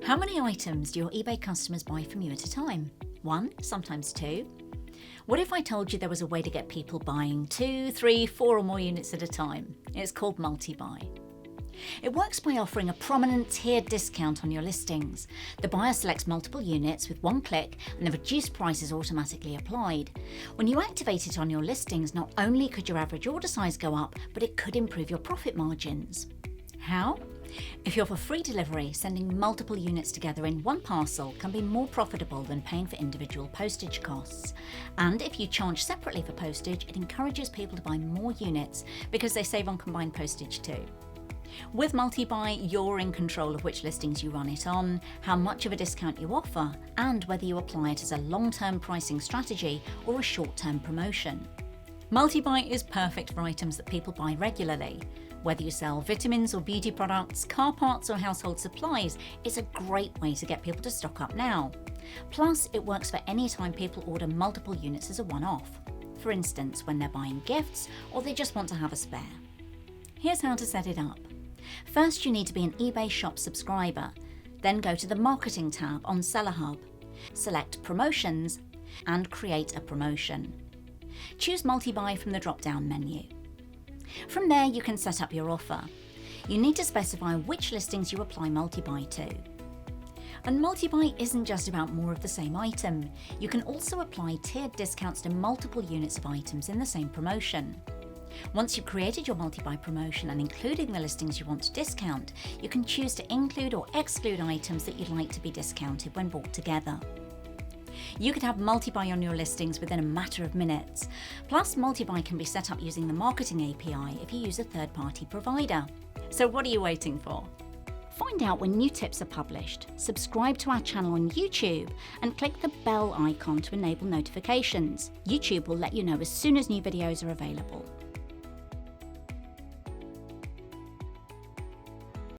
How many items do your eBay customers buy from you at a time? 1, sometimes 2? What if I told you there was a way to get people buying 2, 3, 4 or more units at a time? It's called multi-buy. It works by offering a prominent tiered discount on your listings. The buyer selects multiple units with one click and the reduced price is automatically applied. When you activate it on your listings, not only could your average order size go up, but it could improve your profit margins. How? If you offer free delivery, sending multiple units together in one parcel can be more profitable than paying for individual postage costs. And if you charge separately for postage, it encourages people to buy more units because they save on combined postage too. With multi-buy, you're in control of which listings you run it on, how much of a discount you offer, and whether you apply it as a long-term pricing strategy or a short-term promotion. Multi-buy is perfect for items that people buy regularly. Whether you sell vitamins or beauty products, car parts or household supplies, it's a great way to get people to stock up now. Plus, it works for any time people order multiple units as a one-off. For instance, when they're buying gifts or they just want to have a spare. Here's how to set it up. First, you need to be an eBay Shop subscriber. Then go to the Marketing tab on Seller Hub. Select Promotions and create a promotion. Choose Multi-buy from the drop-down menu. From there, you can set up your offer. You need to specify which listings you apply multi-buy to. And multi-buy isn't just about more of the same item. You can also apply tiered discounts to multiple units of items in the same promotion. Once you've created your multi-buy promotion and including the listings you want to discount, you can choose to include or exclude items that you'd like to be discounted when bought together. You could have multi-buy on your listings within a matter of minutes. Plus, multi-buy can be set up using the Marketing API if you use a third-party provider. So what are you waiting for? Find out when new tips are published, subscribe to our channel on YouTube, and click the bell icon to enable notifications. YouTube will let you know as soon as new videos are available.